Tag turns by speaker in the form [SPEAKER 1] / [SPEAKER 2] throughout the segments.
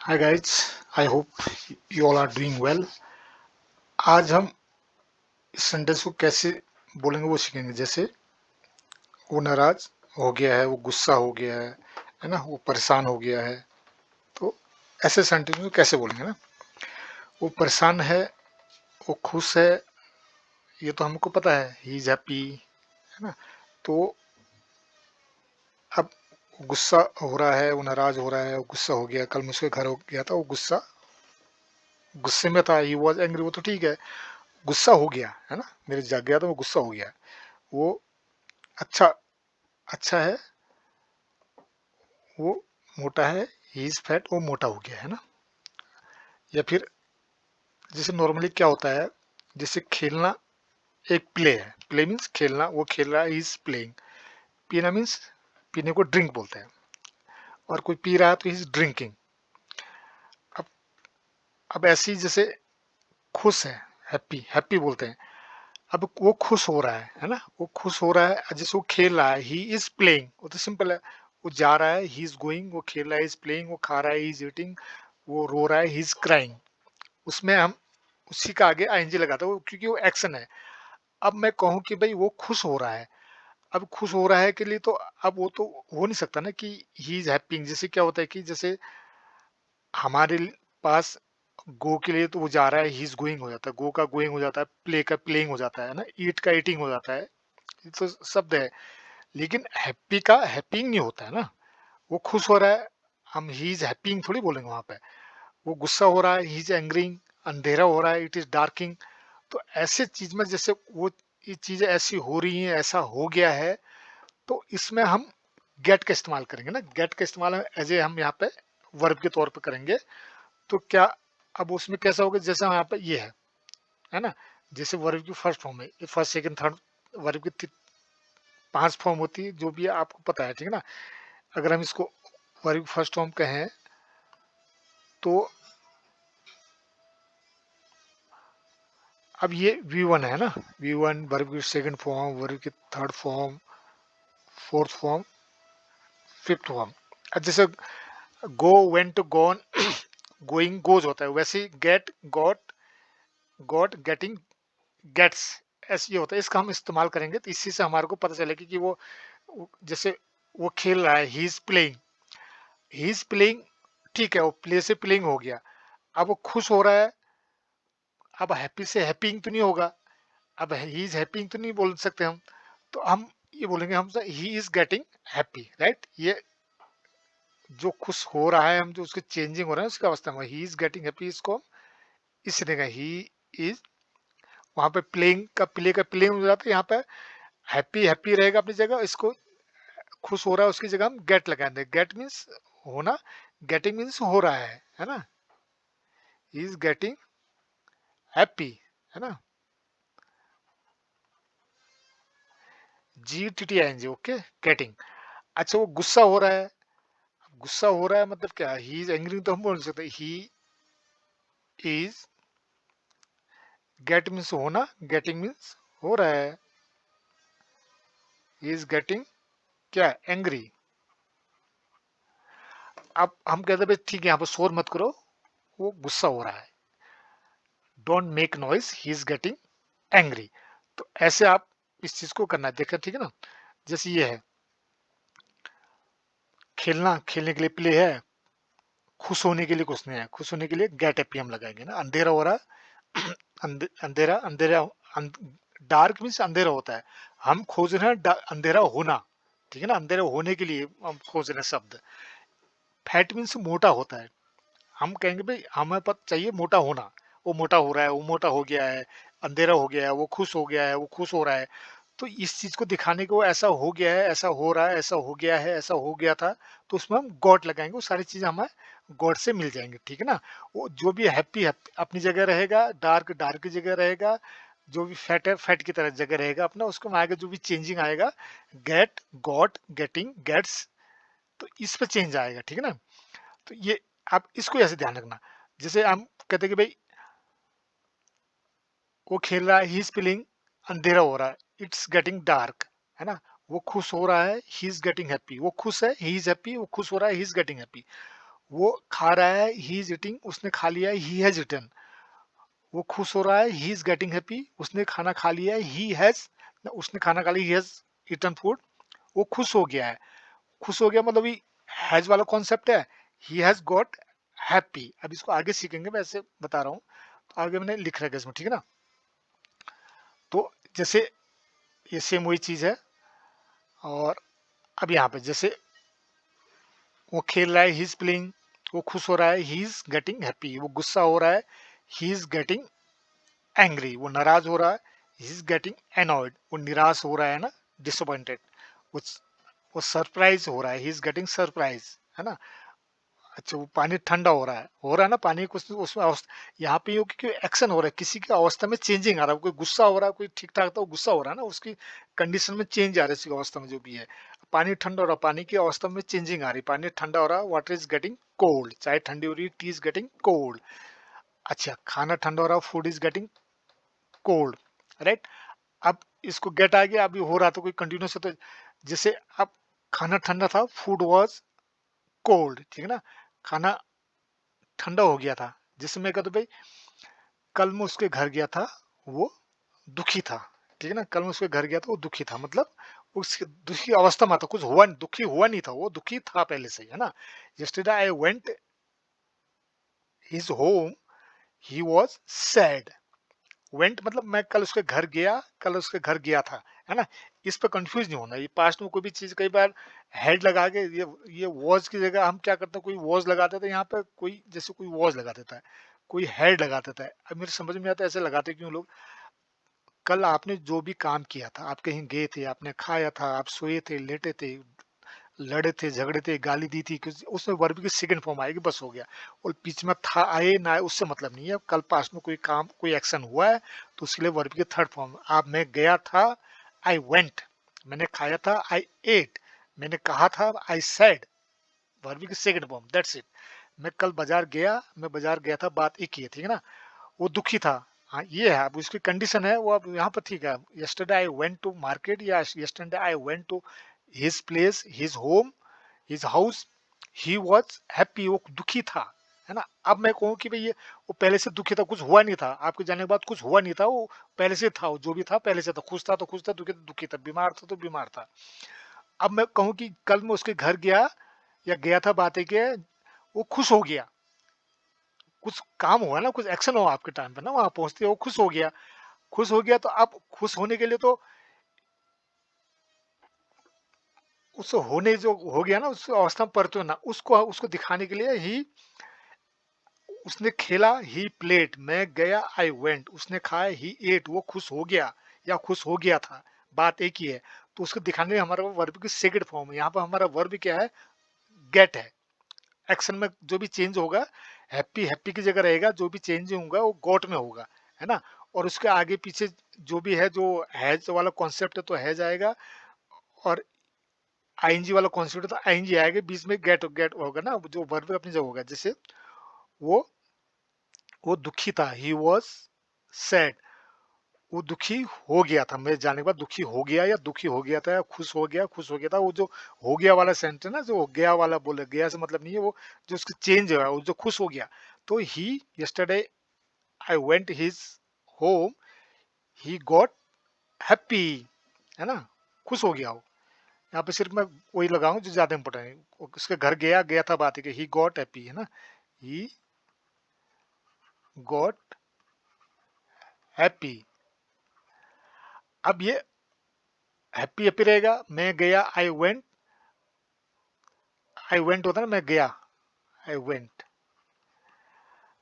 [SPEAKER 1] Hi guys, I hope you all are doing well. आज हम इस सेंटेंस को कैसे बोलेंगे वो सीखेंगे। जैसे वो नाराज हो गया है, वो गुस्सा हो गया है ना, वो परेशान हो गया है। तो ऐसे सेंटेंस को कैसे बोलेंगे ना। वो परेशान है, वो खुश है, ये तो हमको पता है, ही इज हैप्पी, है ना। तो अब वो गुस्सा हो रहा है, वो नाराज हो रहा है, वो गुस्सा हो गया। कल मैं उसके घर हो गया था, वो गुस्से में था, ही वॉज एंग्री, वो तो ठीक है। गुस्सा हो गया है ना, मेरे जाग गया तो वो गुस्सा हो गया। वो अच्छा अच्छा है, वो मोटा है, ही इज फैट, वो मोटा हो गया है ना। या फिर जैसे नॉर्मली क्या होता है, जैसे खेलना एक प्ले है। प्ले मीन्स खेलना, वो खेल रहा है, ही इज प्लेइंग। पीना मीन्स पीने को ड्रिंक बोलते हैं, और कोई पी रहा है तो ही इज ड्रिंकिंग। अब अब ऐसे ही जैसे खुश है, हैप्पी हैप्पी बोलते हैं। अब वो खुश हो रहा है ना, वो खुश हो रहा है, जैसे वो खेल रहा है, ही इज प्लेइंग, वो तो सिंपल है। वो जा रहा है, ही इज गोइंग, वो खेल रहा है, इज प्लेइंग, वो खा रहा है, ही इज ईटिंग, वो रो रहा है, ही इज क्राइंग। उसमें हम उसी का आगे आईएनजी लगाता है, क्योंकि वो एक्शन है। अब मैं कहूँ कि भाई वो खुश हो रहा है, अब खुश हो रहा है के लिए तो अब वो तो हो नहीं सकता ना कि ही इज हैप्पी। जैसे क्या होता है कि जैसे हमारे पास गो के लिए तो वो जा रहा है, ही इज गोइंग हो जाता है, गो का गोइंग हो जाता है, प्ले का प्लेइंग हो जाता है ना, ईट का ईटिंग हो जाता है। ये तो शब्द है। लेकिन हैप्पी का हैप्पीइंग नहीं होता है ना। वो खुश हो रहा है, हम ही इज हैप्पीइंग थोड़ी बोलेंगे वहां पे। वो गुस्सा हो रहा है, ही इज एंग्रिंग, अंधेरा हो रहा है, इट इज डार्किंग। तो ऐसे चीज में जैसे वो ये चीजें ऐसी हो रही हैं, ऐसा हो गया है, तो इसमें हम गेट का इस्तेमाल करेंगे ना। गेट का इस्तेमाल एज ए हम यहाँ पे वर्ब के तौर पे करेंगे। तो क्या, अब उसमें कैसा होगा, जैसे यहाँ पे ये है ना। जैसे वर्ब की फर्स्ट फॉर्म है, फर्स्ट सेकंड थर्ड, वर्ब की 5 फॉर्म होती है, जो भी है आपको पता है, ठीक है ना। अगर हम इसको वर्ब की फर्स्ट फॉर्म कहें तो अब ये V1 है ना। V1 वर्ब की सेकंड फॉर्म, वर्ब की third form, fourth form, fifth form. जैसे गो, वेंट, गॉन, गोइंग, गोज होता है, वैसे ही गेट, गॉट, गेटिंग, गेट्स, ऐसे ये होता है। इसका हम इस्तेमाल करेंगे तो इसी से हमारे को पता चलेगा कि जैसे वो खेल रहा है, he is playing, he is playing, ठीक है, वो प्ले से प्लेइंग हो गया। अब वो खुश हो रहा है, अब हैप्पी से हैप्पीइंग तो नहीं होगा, अब ही इज हैप्पीइंग तो नहीं बोल सकते हम। तो हम ये बोलेंगे, हम he is getting happy, right. ये जो खुश हो रहा है, हम जो उसके चेंजिंग हो रहा है उसकी अवस्था में, ही इज गेटिंग हैप्पी, इसको हम इस तरह का ही इज, वहां पे प्लेइंग का प्ले का प्लेइंग हो जाता है, यहाँ पे हैप्पी हैप्पी रहेगा अपनी जगह, इसको खुश हो रहा है उसकी जगह हम गेट लगा देंगे। गेट मीन्स होना, गेटिंग मीन्स हो रहा है ना। इज गेटिंग हैप्पी, है ना। GTTING, okay, getting. अच्छा, वो गुस्सा हो रहा है, गुस्सा हो रहा है मतलब क्या, ही इज एंग्री तो हम बोल सकते, ही इज, गेट मीन्स होना, गेटिंग मीन्स हो रहा है, ही इज गेटिंग क्या, एंग्री। अब हम कहते हैं भाई ठीक है, यहाँ पर शोर मत करो, वो गुस्सा हो रहा है, don't make noise, he is getting angry. तो ऐसे आप इस चीज को करना है, देखा, ठीक है ना। जैसे ये है, खेलना, खेलने के लिए प्ले है, खुश होने के लिए कुछ नहीं है, खुश होने के लिए गेट हैप्पी हम लगाएंगे ना। अंधेरा हो रहा है, अंधेरा अंधेरा, डार्क मीन्स अंधेरा होता है, हम खोज रहे हैं अंधेरा होना, ठीक है ना, अंधेरा होने के लिए हम खोज रहे हैं शब्द। फैट मीन्स मोटा होता है, हम कहेंगे भाई हमें पता चाहिए मोटा होना, वो मोटा हो रहा है, वो मोटा हो गया है, अंधेरा हो गया है, वो खुश हो गया है, वो खुश हो रहा है। तो इस चीज को दिखाने को, ऐसा हो गया है, ऐसा हो रहा है, ऐसा हो गया है, ऐसा हो गया था, तो उसमें हम गॉड लगाएंगे, वो सारी चीजें हमें गॉड से मिल जाएंगे, ठीक है ना। वो जो भी हैप्पी अपनी जगह रहेगा, डार्क डार्क की जगह रहेगा, जो भी फैट है फैट की तरह जगह रहेगा अपना, उसको में आगे जो भी चेंजिंग आएगा, गेट, गॉट, गेटिंग, गेट्स, तो इस पे चेंज आएगा, ठीक है ना। तो ये आप इसको ऐसे ध्यान रखना। जैसे हम कहते हैं कि भाई वो खेल रहा है, ही इज फीलिंग, अंधेरा हो रहा है, इट्स गेटिंग डार्क, है ना। वो खुश हो रहा है, ही इज गेटिंग हैप्पी, वो खुश है, ही इज हैप्पी, वो खुश हो रहा है, ही इज गेटिंग हैप्पी। वो खा रहा है, ही इज ईटिंग, उसने खा लिया है, ही हैज ईटन। वो खुश हो रहा है, ही इज गेटिंग हैप्पी, उसने खाना खा लिया है, ही हैज, उसने खाना खा लिया, ही हैज ईटन फूड, वो खुश हो गया है। खुश हो गया मतलब ये हैज वाला कॉन्सेप्ट है, ही हैज गॉट हैप्पी। अब इसको आगे सीखेंगे, मैं ऐसे बता रहा हूँ, तो आगे मैंने लिख रखा है इसमें, ठीक है ना। तो जैसे ये सेम वही चीज है। और अब यहाँ पे जैसे वो खेल रहा है, ही इज प्लेइंग, वो खुश हो रहा है, ही इज गेटिंग हैप्पी, वो गुस्सा हो रहा है, ही इज गेटिंग एंग्री, वो नाराज हो रहा है, ही इज गेटिंग एनॉयड, वो निराश हो रहा है ना, डिसअपॉइंटेड। वो वो सरप्राइज हो रहा है, ही इज गेटिंग सरप्राइज, है ना। अच्छा, वो पानी ठंडा हो रहा है ना पानी, कुछ उसमें यहाँ पे ये क्योंकि एक्शन हो रहा है, किसी की अवस्था में चेंजिंग आ रहा है, कोई गुस्सा हो रहा है, कोई ठीक ठाक था वो गुस्सा हो रहा है ना, उसकी कंडीशन में चेंज आ रहा है, उसकी अवस्था में जो भी है। पानी ठंडा हो रहा है, पानी की अवस्था में चेंजिंग आ रही है, पानी ठंडा हो रहा है, वाटर इज गेटिंग कोल्ड, चाय ठंडी हो रही है, टी इज गेटिंग कोल्ड। अच्छा, खाना ठंडा हो रहा है, food is getting cold, right. अब इसको गेट आ गया, अभी हो रहा था कोई कंटिन्यूस है, तो जैसे अब खाना ठंडा था, फूड वॉज कोल्ड, ठीक है ना। खाना ठंडा हो गया था, जिससे मैं कहता भाई कल मैं उसके घर गया था, वो दुखी था, ठीक है ना। कल मैं उसके घर गया था, वो दुखी था, मतलब उसकी दुखी अवस्था में था, कुछ हुआ, दुखी हुआ नहीं था, वो दुखी था पहले से ही, है ना। Yesterday I went his home, he was sad. Went मतलब मैं कल उसके घर गया, कल उसके घर गया था, है ना। इस पर कंफ्यूज नहीं होना, ये पास्ट में कोई भी चीज कई बार हेड लगा के, ये वॉज की जगह हम क्या करते हैं, कोई वॉज लगा देते हैं, यहाँ पे कोई जैसे कोई वॉज लगा देता है, कोई हेड लगा देता है। अब मेरे समझ में आता है ऐसे लगाते क्यों लोग। कल आपने जो भी काम किया था, आप कहीं गए थे, आपने खाया था, आप सोए थे, लेटे थे, लड़े थे, झगड़े थे, गाली दी थी, उसमें वर्ब की सेकंड फॉर्म आएगी, बस हो गया। और बीच में था आए ना आए उससे मतलब नहीं है, कल पास्ट में कोई काम कोई एक्शन हुआ है, तो उसके लिए वर्ब की थर्ड फॉर्म। आप मैं गया था, आई वेंट, मैंने खाया था, आई एट, मैंने कहा था, आई सेड, वर्ब की सेकंड फॉर्म, दैट्स इट। मैं कल बाजार गया, मैं बाजार गया था, बात एक ही है, ठीक है ना। वो दुखी था, हाँ ये है, अब उसकी कंडीशन है वो, अब यहाँ पर ठीक है। Yesterday I went to market, या yesterday I went to his place, his home, his house, he was happy, वो दुखी था, है ना। अब मैं कहूँ कि भाई ये वो पहले से दुखी था, कुछ हुआ नहीं था, आपके जाने के बाद कुछ हुआ नहीं था, वो पहले से था, वो जो भी था पहले से था, खुश था तो खुश था, दुखी था दुखी था, बीमार था तो बीमार था। अब मैं कहूँ कि कल मैं उसके घर गया, या गया था, बातें के, वो खुश हो गया, कुछ काम हुआ ना, कुछ एक्शन हुआ आपके टाइम पे ना, वहां पहुंचते वो खुश हो गया। खुश हो गया तो अब खुश होने के लिए तो उस होने जो हो गया ना, उस अवस्था में परतो ना, उसको उसको दिखाने के लिए ही उसने खेला, ही प्लेड, मैं गया, आई वेंट, उसने खाया, ही एट, वो खुश हो गया या खुश हो गया था, बात एक ही है। तो उसको दिखाने के लिए हमारा वर्ब की सेकंड फॉर्म है, यहाँ पर हमारा वर्ब क्या है, गेट है। एक्शन में जो भी चेंज होगा, हैप्पी हैप्पी की जगह रहेगा, जो भी चेंज होगा वो गॉट में होगा, है ना। और उसके आगे पीछे जो भी है, जो हैज वाला कॉन्सेप्ट है तो हैज आएगा, और आईएनजी वाला कॉन्सेप्ट तो आईएनजी आएगा, बीच में गेट गेट होगा ना, जो वर्ब अपनी जगह होगा। जैसे वो वो दुखी था, ही वॉज सैड, वो दुखी हो गया था, मेरे जाने के बाद दुखी हो गया, या दुखी हो गया था, या खुश हो गया, खुश हो गया था। वो जो हो गया वाला सेंटेंस ना, जो गया वाला बोले, गया से मतलब नहीं है वो, जो उसकी चेंज है, वो जो खुश हो गया। तो he yesterday I went his home, he got happy, है ना, खुश हो गया वो। यहाँ पे सिर्फ मैं वही लगाऊं जो ज्यादा इंपॉर्टेंट है, उसके घर गया, गया था, बात है कि ही गॉट हैप्पी, है ना, ही गॉट हैप्पी। अब ये हैप्पी हैप्पी रहेगा, मैं गया, आई वेंट होता है ना, मैं गया, आई वेंट,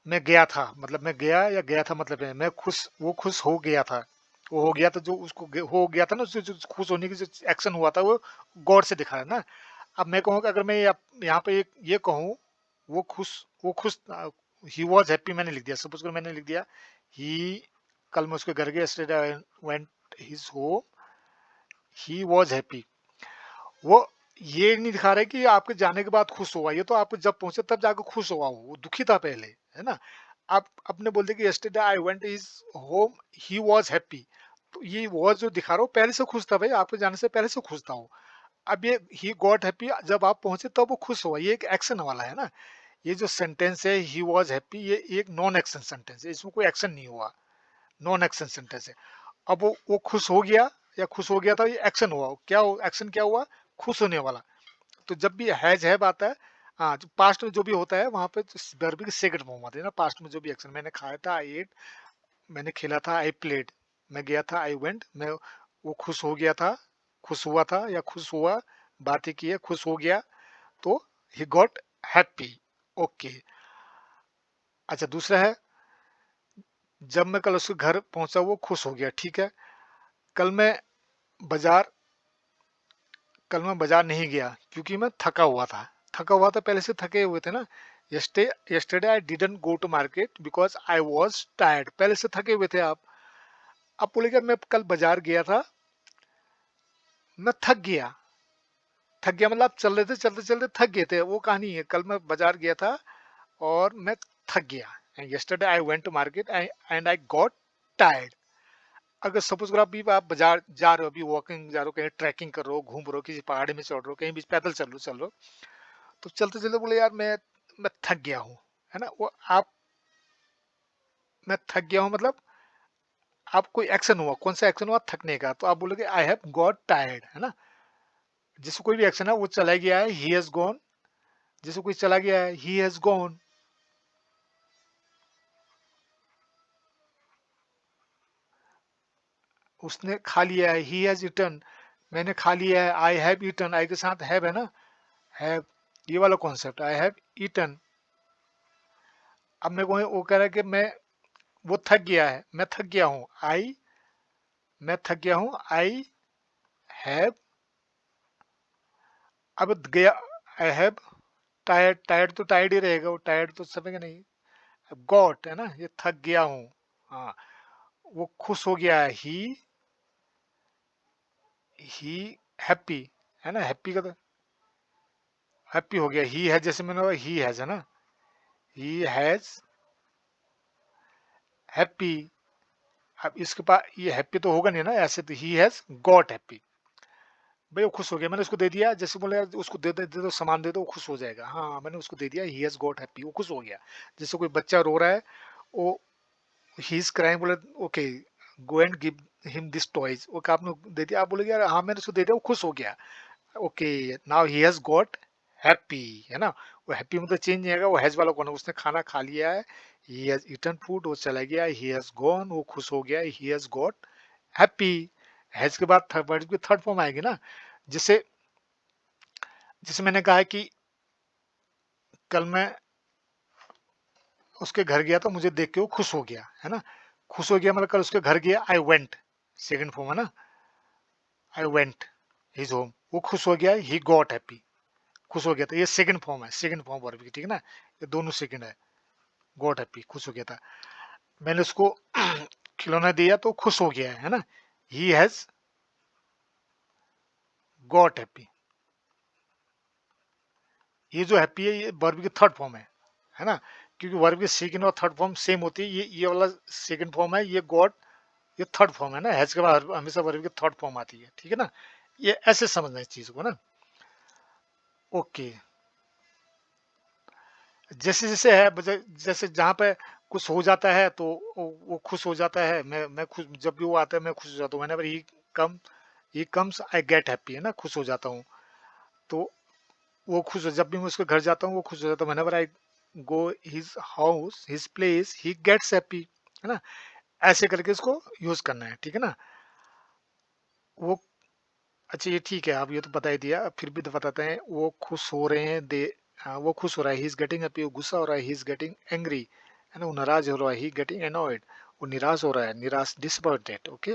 [SPEAKER 1] मैं गया था मतलब मैं गया, या गया था मतलब है मैं खुश, वो खुश हो गया था, वो हो गया था, जो उसको हो गया था ना, उससे जो खुश होने की जो एक्शन हुआ था, वो गॉड से दिखा है ना। अब मैं कहूँ कि अगर मैं यहाँ पे ये कहूँ, वो खुश, ही वॉज हैप्पी मैंने लिख दिया, सपोज कर मैंने लिख दिया, ही, कल मैं उसके घर गया, yesterday I went his home, he was happy. वो ये नहीं दिखा रहा है कि आपके जाने के बाद खुश हुआ, ये तो आप जब पहुंचे तब जाकर खुश हुआ, वो दुखी था पहले, है ना। आप अपने बोलते कि yesterday I went his home, he was happy, तो ये वाज जो दिखा रहा हो पहले से खुश था भाई, आपके जाने से पहले से खुश था वो। अब ये ही गॉट हैप्पी, जब आप पहुंचे तब वो खुश हुआ, ये एक एक्शन वाला है ना। ये जो सेंटेंस है ही वॉज हैप्पी, ये एक नॉन एक्शन सेंटेंस है, इसमें कोई एक्शन नहीं हुआ, नॉन एक्शन सेंटेंस है। अब वो खुश हो गया या खुश हो गया था, ये एक्शन हुआ, क्या एक्शन क्या हुआ, खुश होने वाला। तो जब भी हैज हैव आता है, हाँ, जो पास्ट में जो भी होता है वहां पे वर्ब की सेकंड फॉर्म आती है ना, पास्ट में जो भी एक्शन, मैंने खाया था, आई एट, मैंने खेला था, आई प्लेड, मैं गया था, आई वेंट, मैं वो खुश हो गया था, खुश हुआ था या खुश हुआ, बातें की है, खुश हो गया, तो ही गॉट हैप्पी। ओके। अच्छा, दूसरा है, जब मैं कल उसके घर पहुंचा वो खुश हो गया, ठीक है। कल मैं बाजार कल मैं बाजार नहीं गया क्योंकि मैं थका हुआ था। थका हुआ था, पहले से थके हुए थे ना। Yesterday I didn't go to market because I was tired, पहले से थके हुए थे आप। अब बोलेगा मैं कल बाजार गया था, मैं थक गया। थक गया मतलब आप चल रहे थे, चलते चलते थक गए थे, वो कहानी है। कल मैं बाजार गया था और मैं थक गया। Yesterday I went to market and I got tired. अगर सपोज करो अभी आप बाजार जा रहे हो, अभी वॉकिंग जा रहे हो, कहीं ट्रैकिंग कर रहे हो, घूम रहे हो, किसी पहाड़ी में चढ़ रहे हो, कहीं भी पैदल चल रहे हो, तो चलते चलते बोले यार मैं थक गया हूँ, है ना। वो आप, मैं थक गया हूँ मतलब आप कोई एक्शन हुआ, कौन सा एक्शन हुआ, थकने का, तो आप बोलोगे आई हैव गॉट टायर्ड, है ना। जिसको कोई भी एक्शन है वो चला गया है, ही हैज गॉन। जिसको कोई चला गया है, ही हैज गॉन। उसने खा लिया है, ही हैज ईटन। मैंने खा लिया है, आई हैव ईटन, आई के साथ हैव है ना, हैव, ये वाला कॉन्सेप्ट, आई हैव ईटन। अब मेरे को वो कह रहा है कि मैं, वो थक गया है, मैं थक गया हूँ, मैं थक गया हूँ, आई हैव, अब गया, आई हैव टायर्ड, टायर्ड तो टायर्ड ही रहेगा, वो टायर्ड तो समझेगा नहीं। गॉट है ना, ये थक गया हूँ। हाँ, वो खुश हो गया है, ही हैप्पी, है ना, हैप्पी का तो हैप्पी हो गया, ही है, जैसे मैंने ही हैज है ना, ही हैज हैप्पी। अब इसके पास ये हैप्पी तो होगा नहीं ना, ऐसे तो ही हैज गॉट हैप्पी। भाई वो खुश हो गया, मैंने उसको दे दिया, जैसे बोले यार उसको दे दो सामान दे दो, वो खुश हो जाएगा। हाँ, मैंने उसको दे दिया, ही हैज गॉट हैप्पी, वो खुश हो गया। जैसे कोई बच्चा रो रहा है, वो, ही इज क्राइंग, बोले okay go and give him this toys, okay आपने दे दिया, आप बोले यार हाँ मैंने उसको दे दिया, वो खुश हो गया। Okay, now he has got happy, है ना। वो हैप्पी मतलब चेंज नहीं आएगा, वो हैज वाला कौन है, उसने खाना खा लिया है, ही हैज ईटन फूड, वो चला गया, ही हैज गॉन, वो खुश हो गया, he has got happy. Has के बाद थर्ड वर्ड की थर्ड फॉर्म आएगी ना, जिसे जिसे मैंने कहा है कि कल मैं उसके घर गया तो मुझे देख के वो खुश हो गया, है ना। खुश हो गया मतलब कल उसके घर गया, आई वेंट, सेकंड फॉर्म है ना, आई वेंट हिज होम, वो खुश हो गया, ही गॉट हैप्पी, खुश हो गया था, ये सेकंड फॉर्म है, सेकंड फॉर्म वर्ब की, ठीक है ना, ये दोनों सेकंड है। गॉट हैप्पी, खुश हो गया था। मैंने उसको खिलौना दिया तो खुश हो गया है ना, ही हैज गॉट हैप्पी। ये जो हैप्पी है ये वर्ब की थर्ड फॉर्म है ना, क्योंकि वर्ब की सेकंड और थर्ड फॉर्म सेम होती है, ये वाला सेकंड फॉर्म है, ये गॉट, ये थर्ड फॉर्म है ना, हैज के बाद हमेशा वर्ब की थर्ड फॉर्म आती है, ठीक है ना। ये ऐसे समझना इस चीज को ना। ओके, जैसे जैसे है जैसे जहाँ पे कुछ हो जाता है तो वो खुश हो जाता है, मैं खुश, जब भी वो आता है मैं खुश हो जाता हूँ, whenever come he comes I get happy, है ना, खुश हो जाता हूँ। तो वो खुश हो, जब भी मैं उसके घर जाता हूँ वो खुश हो जाता हूँ, whenever I go his house his place he gets happy, है ना। ऐसे करके इसको यूज करना है, ठीक है ना। वो, अच्छा ये ठीक है, आप ये तो बता ही दिया, फिर भी तो बताते हैं, वो खुश हो रहे हैं, दे, हाँ, वो खुश हो रहा है, ही इज गेटिंग हैप्पी, वो गुस्सा हो रहा है, ही इज गेटिंग एंग्री, है ना, वो नाराज हो रहा है, ही गेटिंग एनॉयड, वो निराश हो रहा है, निराश, डिसअपॉइंटेड, ओके।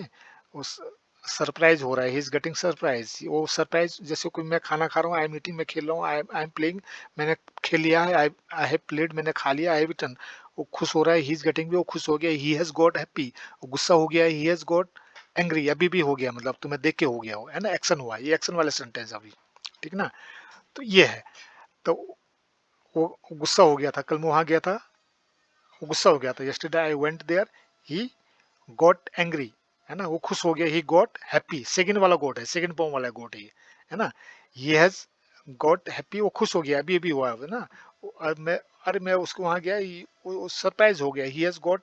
[SPEAKER 1] उस सरप्राइज हो रहा है, ही इज गेटिंग सरप्राइज, वो सरप्राइज, जैसे कोई मैं खाना खा रहा हूँ, आई एम ईटिंग, मैं खेल रहा हूँ, आई एम प्लेइंग, मैंने खेल लिया है, आई हैव प्लेड, मैंने खा लिया, आई हैव ईटन, वो खुश हो रहा है, ही इज गेटिंग भी, वो खुश हो गया, ही हैज गॉट हैप्पी, वो गुस्सा हो गया, ही हैज गॉट एंग्री, अभी भी हो गया, मतलब तुम्हें देख के हो गया हो, है ना, एक्शन हुआ, ये एक्शन वाले सेंटेंस अभी, ठीक ना। तो ये है, तो वो गुस्सा हो गया था, कल मैं वहां गया था, वो गुस्सा हो गया था, yesterday I went there, he got angry, है ना, वो खुश हो गया, ही गॉट हैप्पी, सेकंड वाला गॉट है, सेकंड फॉर्म वाला गॉट है ना, ही हैज गॉट हैप्पी, वो खुश हो गया, अभी अभी हुआ है ना। अब मैं अरे मैं उसको वहां गया, वो सरप्राइज हो गया, ही हैज गॉट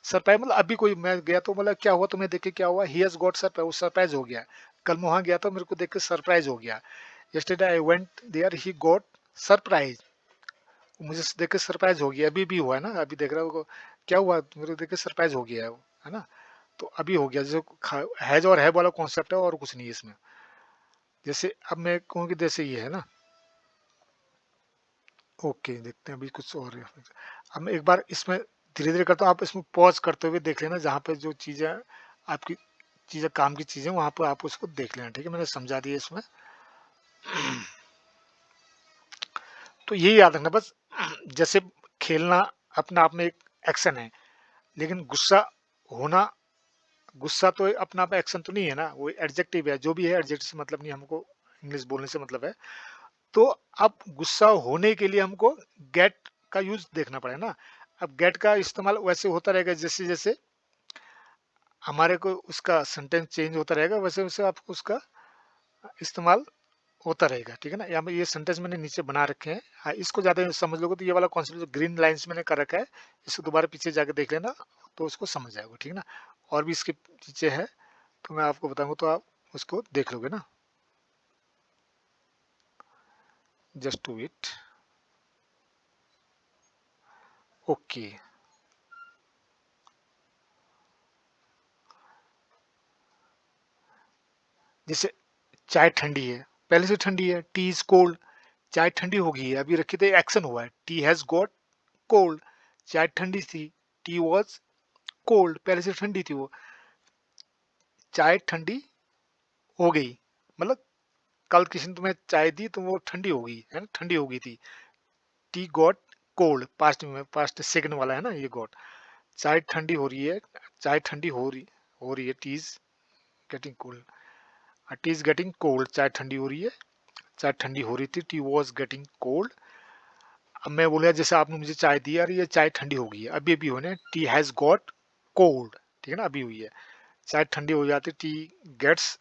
[SPEAKER 1] सरप्राइज, मतलब अभी कोई मैं गया तो मतलब क्या हुआ तुम्हें देख के क्या हुआ, ही हैज गॉट सरप्राइज, वो सरप्राइज हो गया। कल मैं वहां गया तो मेरे को देख के सरप्राइज हो गया। Yesterday I went there he got surprise, मुझे देख के सरप्राइज हो गया, अभी भी हुआ है ना, अभी देख रहा हो क्या हुआ, मेरे को देख के सरप्राइज हो गया है वो, है ना। तो अभी हो गया, जैसे हैज और हैव वाला कॉन्सेप्ट है और कुछ नहीं है इसमें। जैसे अब मैं कहूँ कि जैसे ये है ना, ओके देखते हैं अभी कुछ और है। अब मैं एक बार इसमें धीरे धीरे करता हूँ, आप इसमें पॉज करते हुए देख लेना, जहाँ पे जो चीज़ें आपकी चीज़ें काम की चीज़ें वहाँ पे आप उसको देख लेना, ठीक है, मैंने समझा दिया इसमें। तो यही याद रखना बस, जैसे खेलना अपना आप में एक एक्शन है, लेकिन गुस्सा होना, गुस्सा तो अपना आप एक्शन तो नहीं है ना, वो एडजेक्टिव है, जो भी है एडजेक्टिव से मतलब नहीं, हमको इंग्लिश बोलने से मतलब है। तो अब गुस्सा होने के लिए हमको गेट का यूज देखना पड़ेगा ना। अब गेट का इस्तेमाल वैसे होता रहेगा, जैसे जैसे हमारे को उसका सेंटेंस चेंज होता रहेगा, वैसे वैसे आपको उसका इस्तेमाल होता रहेगा, ठीक है ना। यहाँ पे ये सेंटेंस मैंने नीचे बना रखे हैं, हाँ, इसको ज्यादा समझ लोगे तो ये वाला कॉन्सेप्ट जो ग्रीन लाइंस मैंने कर रखा है, इसको दोबारा पीछे जाके देख लेना, तो उसको समझ जाएगा, ठीक है ना। और भी इसके पीछे है तो मैं आपको बताऊंगा, तो आप उसको देख लोगे ना। Just to it, okay. जैसे चाय ठंडी है, पहले से ठंडी है, टी इज कोल्ड, चाय ठंडी हो गई है, अभी रखी तो एक्शन हुआ है, टी हैज गॉट कोल्ड, चाय ठंडी थी, टी वॉज कोल्ड, पहले से ठंडी थी वो, चाय ठंडी हो गई, मतलब कल किसी ने तुम्हें चाय दी तो वो ठंडी हो गई है ना, ठंडी हो गई थी। टी गॉट कोल्ड, पास्ट में, पास्ट सेकंड वाला है ना ये गॉट। चाय ठंडी हो रही है, चाय ठंडी हो रही है, T is getting cold, T is getting cold, चाय ठंडी हो रही है, चाय ठंडी हो रही थी, टी वॉज गेटिंग कोल्ड। अब मैं बोला जैसे आपने मुझे चाय दी यार, ये चाय ठंडी हो गई है, अभी अभी होने, टी हैज गॉट कोल्ड, ठीक है ना, अभी हुई है। चाय ठंडी हो जाती, टी गेट्स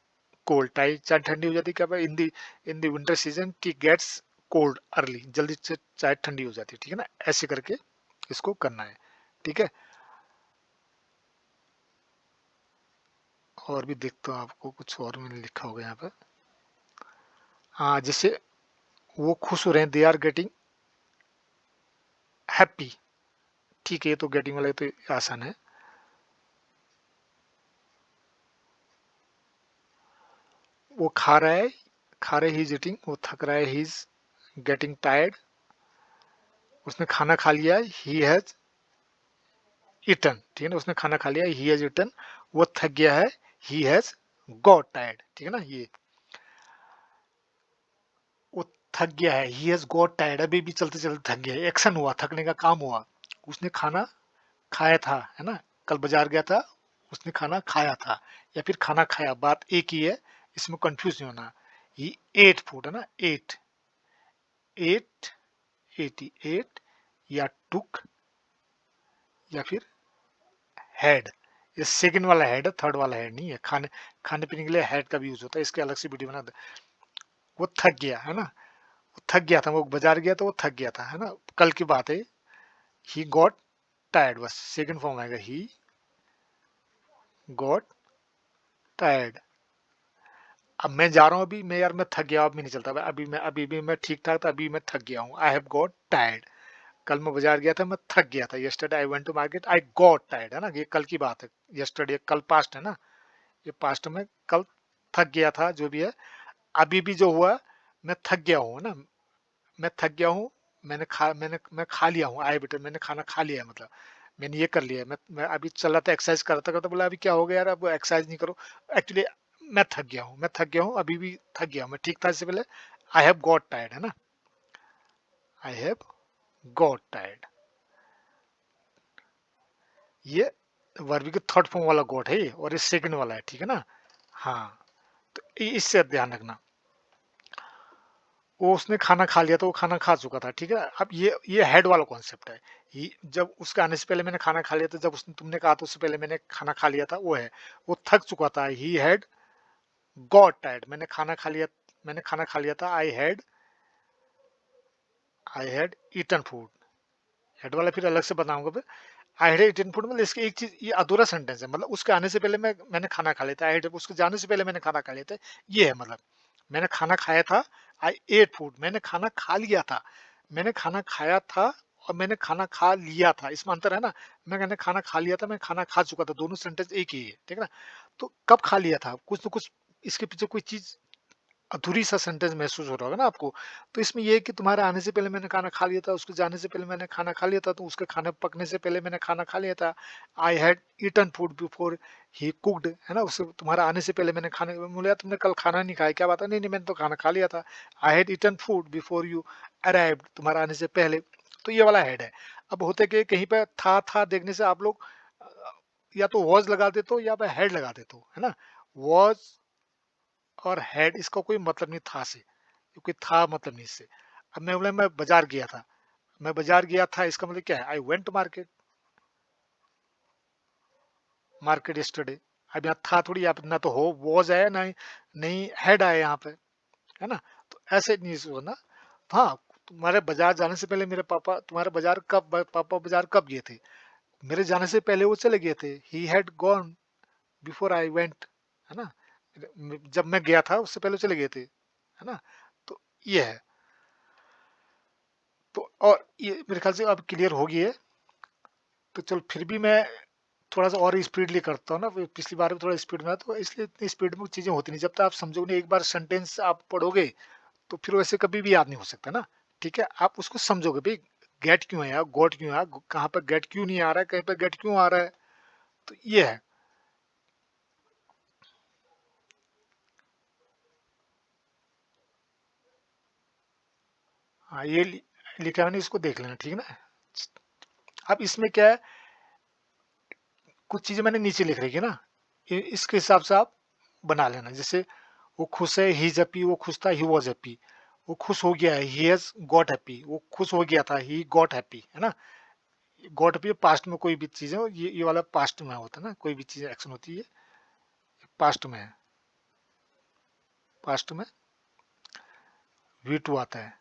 [SPEAKER 1] कोल्ड, चाय चाय ठंडी हो जाती, क्या in the winter season tea gets cold early, जल्दी से चाय ठंडी हो जाती है, ठीक है ना, ऐसे करके इसको करना है, ठीक है। और भी देखता हूँ आपको कुछ और मैंने लिखा होगा यहाँ पर, हाँ जैसे वो खुश हो रहे हैं, दे आर गेटिंग हैप्पी, ठीक है, ये तो गेटिंग वाला, ये तो आसान है। वो खा रहा है, खा रहे ही इज ईटिंग, वो थक रहा है, ही इज गेटिंग टायर्ड, उसने खाना खा लिया, ही हैज ईटन, ठीक है ना, उसने खाना खा लिया, ही हैज ईटन, वो थक गया है, ही हैज गॉट टायर्ड, ठीक है ना, ये वो थक गया है, ही हैज गॉट टायर्ड, अभी भी चलते चलते थक गया है, एक्शन हुआ, थकने का काम हुआ, उसने खाना खाया था, है ना, कल बाजार गया था, उसने खाना खाया था, या फिर खाना खाया, बात एक ही है, इसमें कंफ्यूज नहीं होना। ही एट फूड है ना, एट, एट, 88, या टुक, या फिर हेड, ये सेकंड वाला हेड है, थर्ड वाला हेड नहीं है, खाने खाने पीने के लिए हेड का भी यूज होता है, इसके अलग से वीडियो बना दे। वो थक गया है ना, वो थक गया था, वो बाजार गया तो वो थक गया था, है ना, कल की बात है। ही गॉट टायर्ड, बस सेकंड फॉर्म आएगा, ही गॉट टायर्ड। अब मैं जा रहा हूँ, अभी मैं यार मैं थक गया, अब भी नहीं चलता, अभी मैं अभी भी मैं ठीक ठाक था, अभी मैं थक गया हूँ, आई हैव गॉट टायर्ड। कल मैं बाजार गया था, मैं थक गया था, yesterday I went to market, I got tired, है ना, ये कल की बात है, यस्टरडे कल पास्ट है ना, ये पास्ट में कल थक गया था, जो भी है। अभी भी जो हुआ, मैं थक गया हूँ ना, मैं थक गया हूँ, मैं खा लिया हूँ, आए बेटे मैंने खाना खा लिया है, मतलब मैंने ये कर लिया है, मैं अभी चल रहा था, एक्सरसाइज कर रहा था, तो बोला अभी क्या हो गया यार, अब एक्सरसाइज नहीं करो, एक्चुअली मैं थक गया हूँ, मैं थक गया हूँ, अभी भी थक गया हूँ, मैं ठीक था इससे पहले, आई हैव गॉट टायर्ड, है ना, आई हैव गॉट टायर्ड, ये वर्ब के थर्ड फॉर्म वाला गॉट है ये, और ये सेकंड वाला है, ठीक है ना। हाँ, तो इससे ध्यान रखना, वो उसने खाना खा लिया तो वो खाना खा चुका था, ठीक है। अब ये हेड वाला कॉन्सेप्ट है, जब उसके आने से पहले मैंने खाना खा लिया था, जब उसने तुमने कहा तो उससे पहले मैंने खाना खा लिया था, वो है, वो थक चुका था, ही हैड गॉट टायर्ड, मैंने खाना खा लिया था, I had eaten food, had वाला फिर अलग से बताऊंगा फिर। आई हैड ईटन फूड मतलब इसकी एक चीज, ये अधूरा सेंटेंस है, मतलब उसके आने से पहले मैंने खाना खा लिया था। आई हैड, उसके जाने से पहले मैंने खाना खा लिया था, ये है मतलब। मैंने खाना खाया था, आई एट फूड, मैंने खाना खा लिया था। मैंने खाना खाया था और मैंने खाना खा लिया था, इसमें अंतर है ना। मैंने खाना खा लिया था, मैं खाना खा चुका था, दोनों सेंटेंस एक ही है, ठीक है ना। तो कब खा लिया था, कुछ तो कुछ इसके पीछे कोई चीज अधूरी सा सेंटेंस महसूस हो रहा होगा ना आपको। तो इसमें ये है कि तुम्हारे आने से पहले मैंने खाना खा लिया था, उसके जाने से पहले मैंने खाना खा लिया था, तो उसके खाने पकने से पहले मैंने खाना खा लिया था। I had eaten food before he cooked, है ना, उससे तुम्हारा आने से पहले मैंने खाने, बोले यार तुमने कल खाना नहीं खाया, क्या बात है, नहीं नहीं मैंने तो खाना खा लिया था। I had eaten food before you arrived, तुम्हारा आने से पहले। तो ये वाला हैड है। अब होते कि कहीं पे था देखने से आप लोग या तो वॉज लगा देते हो या फिर हैड लगा देते हो, है ना। वॉज और हैड इसका कोई मतलब नहीं था से, क्योंकि था मतलब नहीं इससे। अब मैं बोला मैं बाजार गया था, मैं बाजार गया था, इसका मतलब क्या है, I went market, market yesterday. अब यहाँ था थोड़ी, यहाँ पे ना तो हो वॉज आया ना नहीं हैड आया यहाँ पे, है ना। तो ऐसे नहीं होना। हाँ, तुम्हारे बाजार जाने से पहले मेरे पापा, तुम्हारे बाजार कब, पापा बाजार कब गए थे, मेरे जाने से पहले वो चले गए थे, he had gone before I went, है ना। जब मैं गया था उससे पहले चले गए थे, है ना। तो ये है। तो और ये मेरे ख्याल से अब क्लियर हो गई है। तो चल फिर भी मैं थोड़ा सा और स्पीडली करता हूँ ना, पिछली बार भी थोड़ा स्पीड में था, तो इसलिए इतनी स्पीड में चीजें होती नहीं, जब तक आप समझोगे नहीं, एक बार सेंटेंस आप पढ़ोगे तो फिर वैसे कभी भी याद नहीं हो सकता ना। ठीक है, आप उसको समझोगे भाई, गेट क्यों है यार, गोट क्यों है, कहाँ पर गेट क्यों नहीं आ रहा है, कहीं पर गेट क्यों आ रहा है। तो ये है। हाँ, ये लिखा है मैंने, इसको देख लेना, ठीक है ना। अब इसमें क्या है, कुछ चीजें मैंने नीचे लिख रखी है ना, इसके हिसाब से आप बना लेना। जैसे वो खुश है, ही इज हैप्पी, वो खुश था, ही वॉज हैप्पी। वो खुश हो गया है, ही हैज गॉट हैप्पी, वो खुश हो गया था, ही गॉट हैप्पी, है ना। गॉट हैप्पी पास्ट में कोई भी चीज है, ये वाला पास्ट में होता है ना, कोई भी चीज एक्शन होती है पास्ट में है, पास्ट में वी टू आता है।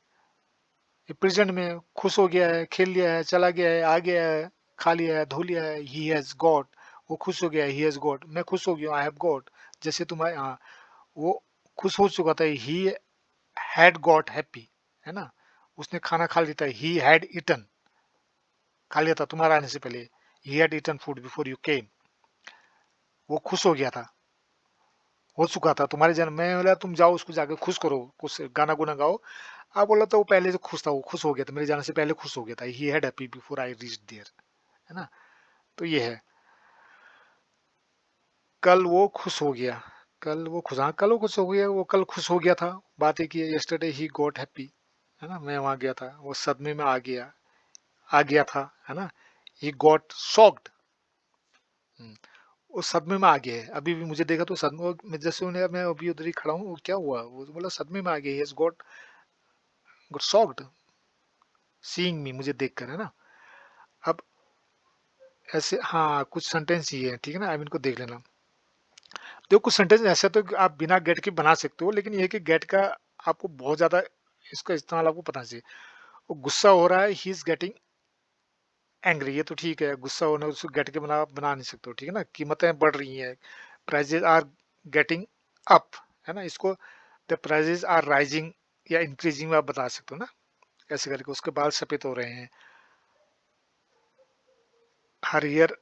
[SPEAKER 1] ये प्रेजेंट में खुश हो गया है, खेल लिया है, चला गया है, आ गया है, खा लिया है, धो लिया है, ही हैज गॉट, वो खुश हो गया है, ही हैज गॉट, मैं खुश हो गया, आई हैव गॉट। जैसे तुम्हारे, हाँ, वो खुश हो चुका था, ही हैड गॉट हैप्पी, है ना। उसने खाना खा लिया था, ही हैड ईटन, खा लिया था तुम्हारा आने से पहले, he had eaten food before you came, वो खुश हो गया था, हो चुका था तुम्हारे जन्म में। बोला तुम जाओ उसको जाके खुश करो, कुछ गाना गुना गाओ। आप बोला तो वो पहले से खुश था, वो खुश हो गया था, मेरे जाने से पहले खुश हो गया था, he had happy before I reach there, है ना। तो ये है, कल वो खुश हो गया, कल वो खुश, हाँ कल वो खुश हो गया, वो कल खुश हो गया था, बात एक ही है, यस्टरडे ही गॉट हैप्पी, है ना। मैं वहां गया था, वो सदमे में आ गया था, है ना। ही गॉट शॉक्ड, वो सदमे में आ गया है, अभी भी मुझे देखा तो सदमे जैसे उन्हें, मैं अभी उधर ही खड़ा हूँ, वो क्या हुआ, वो बोला सदमे में आ गया, he got got shocked seeing मी, मुझे देखकर, है ना। अब ऐसे, हाँ कुछ सेंटेंस ही है, ठीक है ना, अब इनको देख लेना। देखो कुछ सेंटेंस ऐसे तो आप बिना गेट के बना सकते हो, लेकिन ये है कि गेट का आपको बहुत ज्यादा इसका इस्तेमाल आपको पता चाहिए। वो गुस्सा हो रहा है, ही इज गेटिंग एंग्री, ये तो ठीक है, गुस्सा होने उसको गेट के बना नहीं सकते हो, ठीक है ना। कीमतें बढ़ रही हैं, प्राइजेज आर गेटिंग अप, है ना। इसको द प्राइजेज आर राइजिंग या इंक्रीजिंग में आप बता सकते हो ना, ऐसे करके। उसके बाल सफेद हो रहे हैं, हर ईयर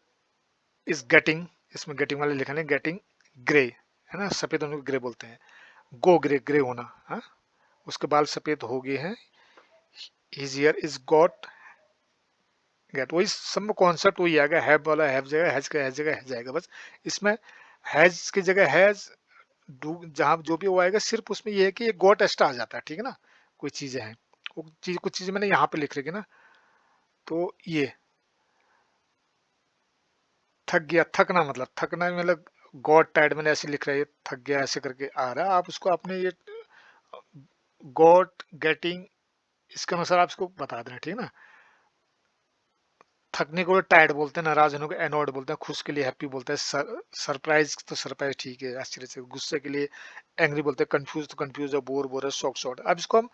[SPEAKER 1] इज गेटिंग, इसमें गेटिंग वाले लिखा है, गेटिंग ग्रे, है ना, सफेद होने को ग्रे बोलते हैं। गो ग्रे, ग्रे होना, हाँ, उसके बाल सफेद हो गए हैं, his year is got get, वही सब में कॉन्सेप्ट वही आएगा, हैव वाला हैव जगह, हैज का हैज जगह हैज आएगा, बस इसमें हैज की जगह हैज, डू जहां जो भी वो आएगा, सिर्फ उसमें ये है कि ये गॉट एक्स्ट्रा आ जाता है, ठीक है ना। कोई चीजें हैं, वो चीज, कुछ चीजें मैंने यहाँ पे लिख रखी ना। तो ये थक गया, थकना मतलब, थकना मतलब गॉट टायर्ड, मैंने ऐसे लिख रहा है, थक गया ऐसे करके आ रहा है, आप उसको अपने ये गॉट गेटिंग इसके अनुसार आप इसको बता देना, ठीक है ना। थकने को टायर्ड बोलते हैं, नाराज होने को एनॉयड बोलते हैं, खुश के लिए हैप्पी बोलते हैं, सरप्राइज तो सरप्राइज ठीक है, आश्चर्य से। गुस्से के लिए एंग्री बोलते हैं, कंफ्यूज तो कंफ्यूज है, बोर बोर है, शॉक शॉट। अब इसको हम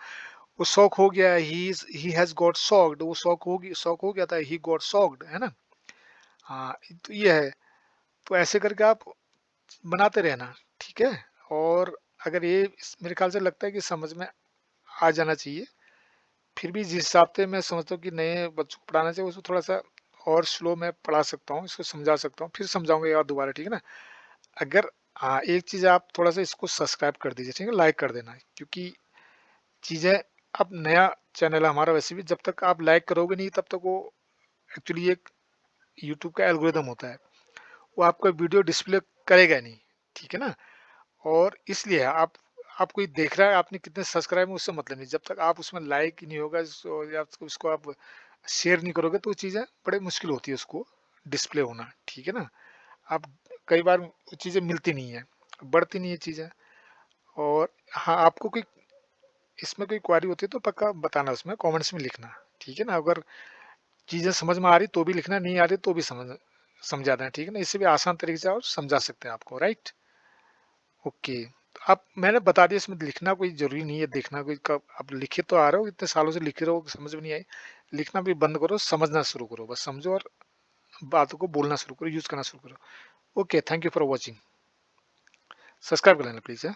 [SPEAKER 1] वो शौक हो गया, ही हैज गॉट शॉक्ड, वो शौक हो गया था, ही गॉट शॉक्ड, है ना। हाँ, तो ये है। तो ऐसे करके आप बनाते रहना, ठीक है। और अगर ये मेरे ख्याल से लगता है कि समझ में आ जाना चाहिए। फिर भी जिस हिसाब से मैं समझता हूँ कि नए बच्चों को पढ़ाना चाहिए, उसको थोड़ा सा और स्लो में पढ़ा सकता हूँ, इसको समझा सकता हूँ, फिर समझाऊंगा यार दोबारा, ठीक है ना। अगर हाँ, एक चीज़ आप थोड़ा सा इसको सब्सक्राइब कर दीजिए, ठीक है, लाइक कर देना, क्योंकि चीज़ें, अब नया चैनल है हमारा, वैसे भी जब तक आप लाइक करोगे नहीं तब तक वो, एक्चुअली एक यूट्यूब का एल्गोरिदम होता है, वो आपका वीडियो डिस्प्ले करेगा नहीं, ठीक है ना। और इसलिए आप कोई देख रहा है, आपने कितने सब्सक्राइब है उससे मतलब नहीं, जब तक आप उसमें लाइक ही नहीं होगा या उसको आप शेयर नहीं करोगे तो चीज़ें बड़े मुश्किल होती है उसको डिस्प्ले होना, ठीक है ना। आप कई बार वो चीज़ें मिलती नहीं है, बढ़ती नहीं है चीज़ें। और हाँ, आपको कोई इसमें कोई क्वारी होती है तो पक्का बताना, उसमें कमेंट्स में लिखना, ठीक है ना। अगर चीज़ें समझ में आ रही तो भी लिखना, नहीं आ रही तो भी समझा देना, ठीक है ना। इससे भी आसान तरीके से और समझा सकते हैं आपको, राइट। ओके, तो आप, मैंने बता दिया, इसमें लिखना कोई जरूरी नहीं है, देखना कोई कब आप लिखे तो आ रहे हो, इतने सालों से लिखे रहो, समझ में नहीं आई, लिखना भी बंद करो, समझना शुरू करो, बस समझो और बातों को बोलना शुरू करो, यूज करना शुरू करो। Okay, thank you for watching. Subscribe कर लेना प्लीज।